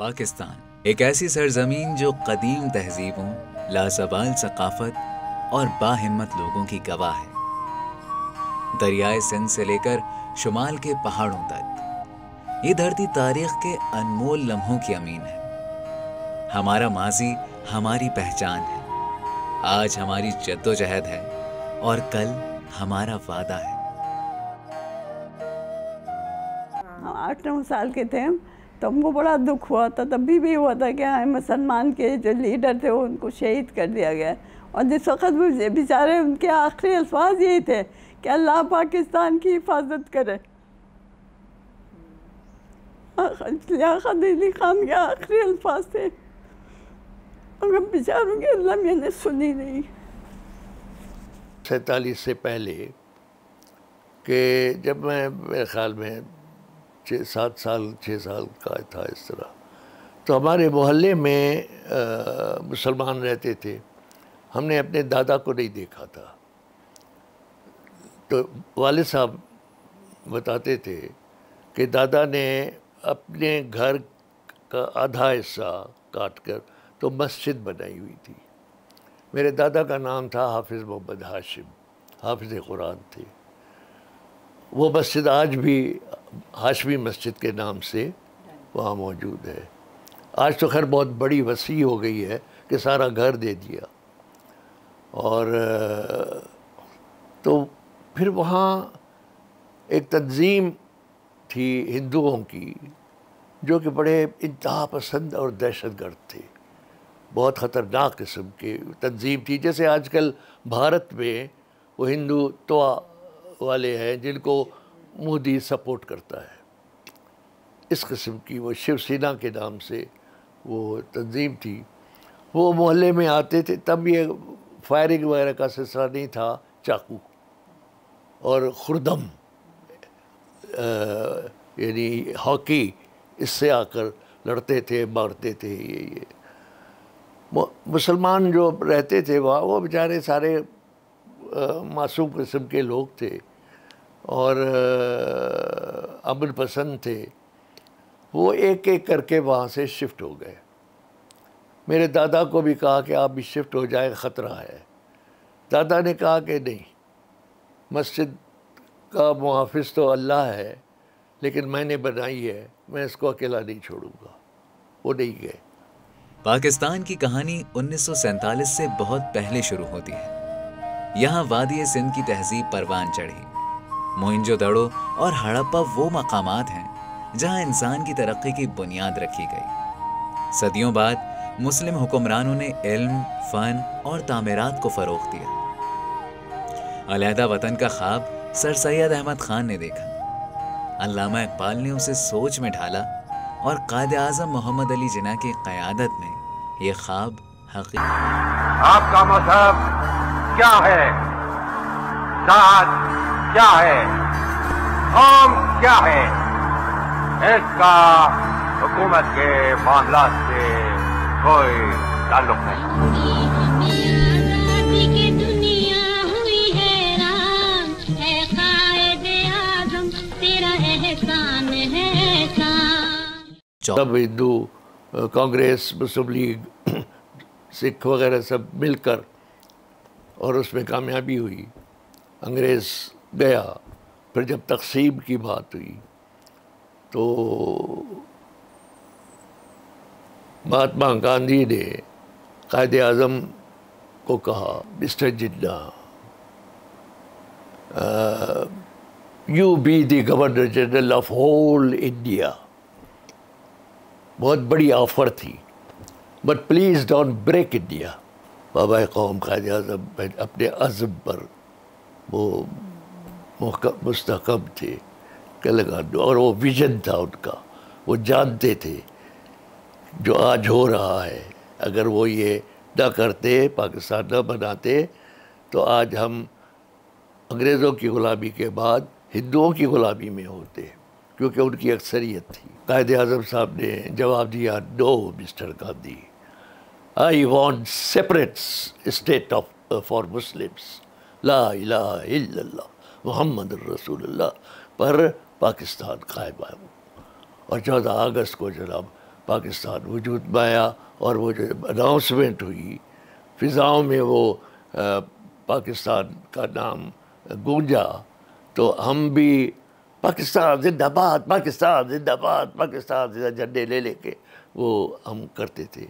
پاکستان ایک ایسی سرزمین جو قدیم تہذیبوں، لازوال ثقافت اور باہمت لوگوں کی گواہ ہے۔ دریائے سندھ سے لے کر شمال کے پہاڑوں تک یہ دھرتی تاریخ کے انمول لمحوں کی امین ہے۔ ہمارا ماضی ہماری پہچان ہے، آج ہماری جدوجہد ہے اور کل ہمارا وعدہ ہے۔ 8-9 سال کے تھے ہم، تو ہم کو بڑا دکھ ہوا تھا، تب بھی ہوا تھا کہ مسلمان کے جو لیڈر تھے ان کو شہید کر دیا گیا، اور جس وقت بھی بیچارے ان کے آخری الفاظ یہی تھے کہ اللہ پاکستان کی حفاظت کرے۔ لیاقت علی خان کے آخری الفاظ تھے، اور بیچاروں کی اللہ میں نے سنی نہیں۔ 47 سے پہلے کہ جب میں میرے خیال میں 6 سال کا تھا اس طرح، تو ہمارے محلے میں مسلمان رہتے تھے۔ ہم نے اپنے دادا کو نہیں دیکھا تھا، تو والد صاحب بتاتے تھے کہ دادا نے اپنے گھر کا آدھا حصہ کاٹ کر تو مسجد بنائی ہوئی تھی۔ میرے دادا کا نام تھا حافظ محمد ہاشم، حافظ قرآن تھے۔ وہ مسجد آج بھی ہاشمی مسجد کے نام سے وہاں موجود ہے۔ آج تو خیر بہت بڑی وسیع ہو گئی ہے کہ سارا گھر دے دیا، اور تو پھر وہاں ایک تنظیم تھی ہندوؤں کی جو کہ بڑے انتہا پسند اور دہشت گرد تھے، بہت خطرناک قسم کی تنظیم تھی۔ جیسے آج کل بھارت میں وہ ہندوتوا والے ہیں جن کو مودی سپورٹ کرتا ہے، اس قسم کی وہ شیو سینا کے نام سے وہ تنظیم تھی۔ وہ محلے میں آتے تھے، تب یہ فائرنگ وغیرہ کا سلسلہ نہیں تھا، چاقو اور خردم یعنی ہاکی، اس سے آ کر لڑتے تھے، مارتے تھے۔ یہ مسلمان جو رہتے تھے وہاں، وہ بیچارے سارے معصوم قسم کے لوگ تھے اور امن پسند تھے۔ وہ ایک ایک کر کے وہاں سے شفٹ ہو گئے۔ میرے دادا کو بھی کہا کہ آپ بھی شفٹ ہو جائیں، خطرہ ہے۔ دادا نے کہا کہ نہیں، مسجد کا محافظ تو اللہ ہے، لیکن میں نے بنائی ہے، میں اس کو اکیلا نہیں چھوڑوں گا۔ وہ نہیں گئے۔ پاکستان کی کہانی 1947 سے بہت پہلے شروع ہوتی ہے۔ یہاں وادی سندھ کی تہذیب پروان چڑھی۔ موئنجو دڑو اور ہڑپا وہ مقامات ہیں جہاں انسان کی ترقی کی بنیاد رکھی گئی۔ صدیوں بعد مسلم حکمرانوں نے علم، فن اور تعمیرات کو فروغ دیا۔ علیحدہ وطن کا خواب سر سید احمد خان نے دیکھا، علامہ اقبال نے اسے سوچ میں ڈھالا، اور قائد اعظم محمد علی جناح کی قیادت میں یہ خواب حقیقت۔ آپ کا مذہب کیا ہے؟ ذات کیا ہے؟ قوم کیا ہے؟ اس کا حکومت کے معاملات سے کوئی تعلق نہیں۔ سب ہندو، کانگریس، مسلم لیگ، سکھ وغیرہ سب مل کر، اور اس میں کامیابی ہوئی۔ انگریز گیا۔ پھر جب تقسیم کی بات ہوئی تو مہاتما گاندھی نے قائد اعظم کو کہا، mister Jinnah, you be the governor general of whole India. بہت بڑی آفر تھی، but please don't break India. بابا قوم قائد اعظم اپنے عزم پر وہ مستحکم تھے کہ اور وہ ویژن تھا ان کا۔ وہ جانتے تھے جو آج ہو رہا ہے، اگر وہ یہ نہ کرتے، پاکستان نہ بناتے، تو آج ہم انگریزوں کی غلامی کے بعد ہندوؤں کی غلامی میں ہوتے، کیونکہ ان کی اکثریت تھی۔ قائد اعظم صاحب نے جواب دیا، no mister Gandhi, I want separate state for Muslims, لا الہ الا اللہ محمد الرسول اللہ، پر پاکستان قائم ہے۔ اور 14 اگست کو جناب پاکستان وجود میں آیا اور وہ جو اناؤنسمنٹ ہوئی فضاؤں میں وہ پاکستان کا نام گونجا تو ہم بھی پاکستان زندہ باد، پاکستان زندہ باد، پاکستان زندہ جھنڈے لے لے کے وہ ہم کرتے تھے۔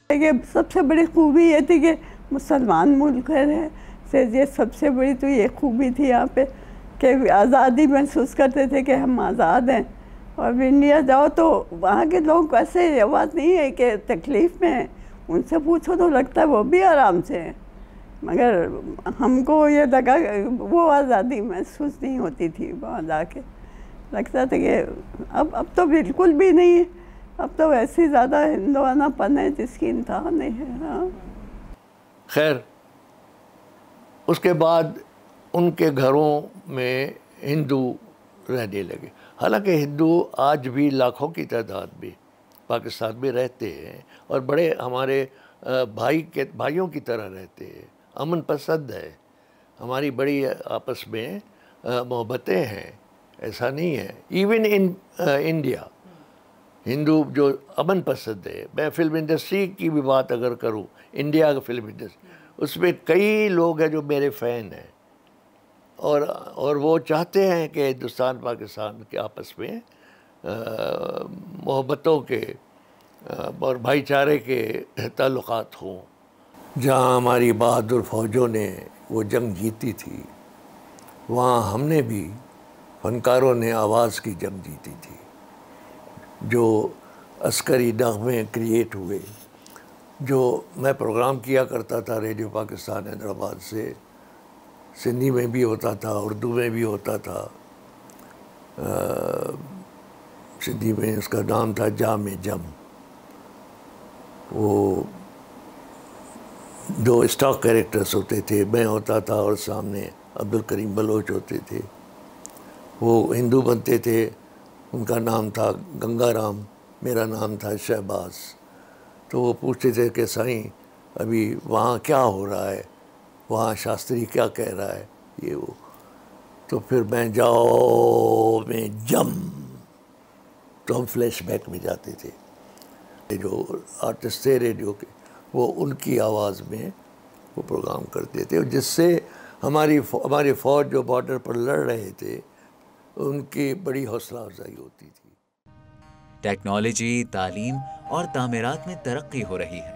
کہ سب سے بڑی خوبی یہ تھی کہ مسلمان ملک ہے سے یہ سب سے بڑی تو یہ خوبی تھی یہاں پہ کہ آزادی محسوس کرتے تھے کہ ہم آزاد ہیں۔ اور انڈیا جاؤ تو وہاں کے لوگ ایسے یہ بات نہیں ہے کہ تکلیف میں ہیں، ان سے پوچھو تو لگتا ہے وہ بھی آرام سے ہیں، مگر ہم کو یہ لگا وہ آزادی محسوس نہیں ہوتی تھی وہاں جا کے، لگتا تھا کہ اب تو بالکل بھی نہیں ہے، اب تو ایسی زیادہ ہندوانہ پن ہے جس کی انتہا نہیں ہے۔ ہاں خیر اس کے بعد ان کے گھروں میں ہندو رہنے لگے، حالانکہ ہندو آج بھی لاکھوں کی تعداد میں پاکستان میں رہتے ہیں اور بڑے ہمارے بھائیوں کی طرح رہتے ہیں، امن پسند ہے، ہماری بڑی آپس میں محبتیں ہیں، ایسا نہیں ہے۔ ایون ان انڈیا ہندو جو امن پسند ہے، میں فلم انڈسٹری کی بھی بات اگر کروں، انڈیا کا فلم انڈسٹری، اس میں کئی لوگ ہیں جو میرے فین ہیں اور وہ چاہتے ہیں کہ ہندوستان پاکستان کے آپس میں محبتوں کے اور بھائی چارے کے تعلقات ہوں۔ جہاں ہماری بہادر فوجوں نے وہ جنگ جیتی تھی، وہاں ہم نے بھی فنکاروں نے آواز کی جنگ جیتی تھی، جو عسکری نغمے کریٹ ہوئے، جو میں پروگرام کیا کرتا تھا ریڈیو پاکستان حیدرآباد سے، سندھی میں بھی ہوتا تھا، اردو میں بھی ہوتا تھا، سندھی میں اس کا نام تھا جام جم۔ وہ دو اسٹاک کیریکٹرز ہوتے تھے، میں ہوتا تھا اور سامنے عبدالکریم بلوچ ہوتے تھے، وہ ہندو بنتے تھے، ان کا نام تھا گنگا رام، میرا نام تھا شہباز۔ تو وہ پوچھتے تھے کہ سائیں ابھی وہاں کیا ہو رہا ہے، وہاں شاستری کیا کہہ رہا ہے، یہ وہ، تو پھر میں جاؤ میں جم، تو ہم فلیش بیک میں جاتے تھے۔ جو آرٹسٹ تھے ریڈیو کے وہ ان کی آواز میں وہ پروگرام کرتے تھے، جس سے ہماری فوج جو بارڈر پر لڑ رہے تھے ان کی بڑی حوصلہ افزائی ہوتی تھی۔ ٹیکنالوجی، تعلیم اور تعمیرات میں ترقی ہو رہی ہے،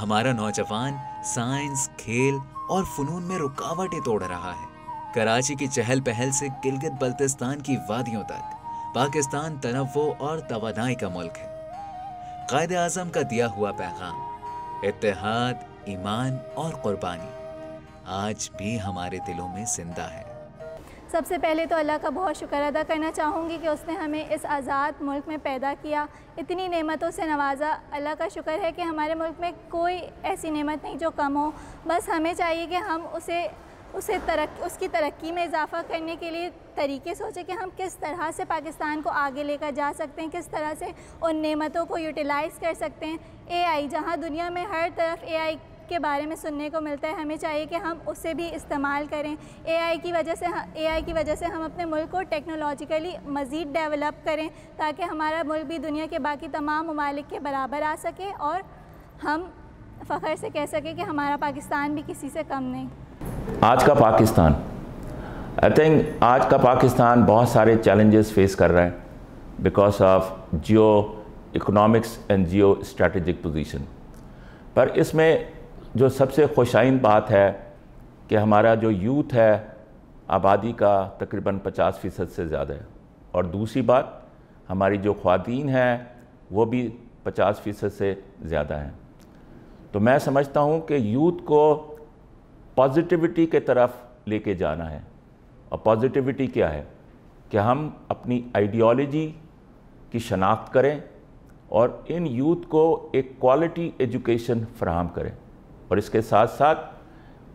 ہمارا نوجوان سائنس، کھیل اور فنون میں رکاوٹیں توڑ رہا ہے۔ کراچی کی چہل پہل سے گلگت بلتستان کی وادیوں تک پاکستان تنوع اور توانائی کا ملک ہے۔ قائد اعظم کا دیا ہوا پیغام اتحاد، ایمان اور قربانی آج بھی ہمارے دلوں میں زندہ ہے۔ سب سے پہلے تو اللہ کا بہت شکر ادا کرنا چاہوں گی کہ اس نے ہمیں اس آزاد ملک میں پیدا کیا، اتنی نعمتوں سے نوازا۔ اللہ کا شکر ہے کہ ہمارے ملک میں کوئی ایسی نعمت نہیں جو کم ہو، بس ہمیں چاہیے کہ ہم اس کی ترقی میں اضافہ کرنے کے لیے طریقے سوچیں کہ ہم کس طرح سے پاکستان کو آگے لے کر جا سکتے ہیں، کس طرح سے ان نعمتوں کو یوٹیلائز کر سکتے ہیں۔ اے آئی، جہاں دنیا میں ہر طرف اے آئی کے بارے میں سننے کو ملتا ہے، ہمیں چاہیے کہ ہم اسے بھی استعمال کریں۔ اے آئی کی وجہ سے ہم اپنے ملک کو ٹیکنالوجیکلی مزید ڈیولپ کریں تاکہ ہمارا ملک بھی دنیا کے باقی تمام ممالک کے برابر آ سکے اور ہم فخر سے کہہ سکیں کہ ہمارا پاکستان بھی کسی سے کم نہیں؟ آج کا پاکستان، آئی تھنک آج کا پاکستان بہت سارے چیلنجز فیس کر رہا ہے because of geo economics and geo strategic position. پر اس میں جو سب سے خوشائن بات ہے کہ ہمارا جو یوتھ ہے آبادی کا تقریباً 50% سے زیادہ ہے، اور دوسری بات ہماری جو خواتین ہیں وہ بھی 50% سے زیادہ ہیں. تو میں سمجھتا ہوں کہ یوتھ کو پازیٹیوٹی کے طرف لے کے جانا ہے. اور پازیٹیوٹی کیا ہے کہ ہم اپنی آئیڈیالوجی کی شناخت کریں اور ان یوتھ کو ایک کوالٹی ایجوکیشن فراہم کریں. اور اس کے ساتھ ساتھ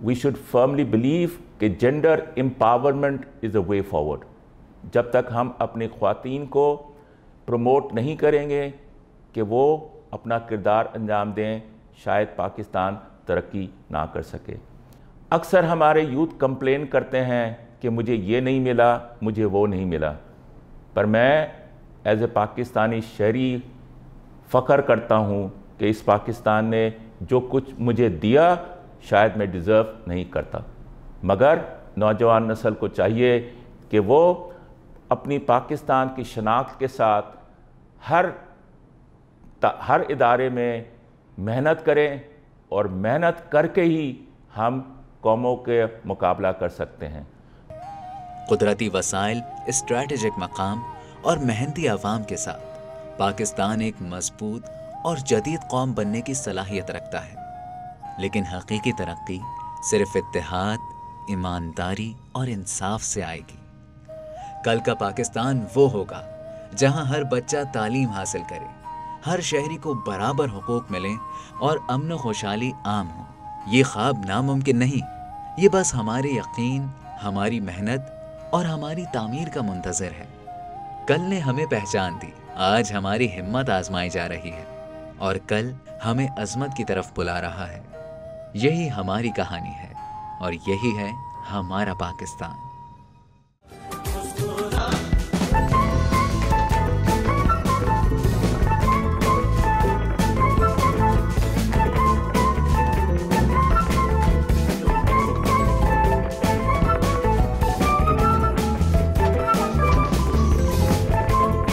وی شوڈ فرملی بلیو کہ gender empowerment is a way forward. جب تک ہم اپنی خواتین کو پروموٹ نہیں کریں گے کہ وہ اپنا کردار انجام دیں، شاید پاکستان ترقی نہ کر سکے. اکثر ہمارے یوتھ کمپلین کرتے ہیں کہ مجھے یہ نہیں ملا، مجھے وہ نہیں ملا. پر میں ایز اے پاکستانی شہری فخر کرتا ہوں کہ اس پاکستان نے جو کچھ مجھے دیا شاید میں ڈیزرو نہیں کرتا. مگر نوجوان نسل کو چاہیے کہ وہ اپنی پاکستان کی شناخت کے ساتھ ہر ادارے میں محنت کریں، اور محنت کر کے ہی ہم قوموں کے مقابلہ کر سکتے ہیں. قدرتی وسائل، اسٹریٹجک مقام اور محنتی عوام کے ساتھ پاکستان ایک مضبوط اور جدید قوم بننے کی صلاحیت رکھتا ہے. لیکن حقیقی ترقی صرف اتحاد، ایمانداری اور انصاف سے آئے گی. کل کا پاکستان وہ ہوگا جہاں ہر بچہ تعلیم حاصل کرے، ہر شہری کو برابر حقوق ملیں اور امن و خوشحالی عام ہو. یہ خواب ناممکن نہیں، یہ بس ہمارے یقین، ہماری محنت اور ہماری تعمیر کا منتظر ہے. کل نے ہمیں پہچان دی، آج ہماری ہمت آزمائی جا رہی ہے، اور کل ہمیں عظمت کی طرف بلا رہا ہے. یہی ہماری کہانی ہے اور یہی ہے ہمارا پاکستان.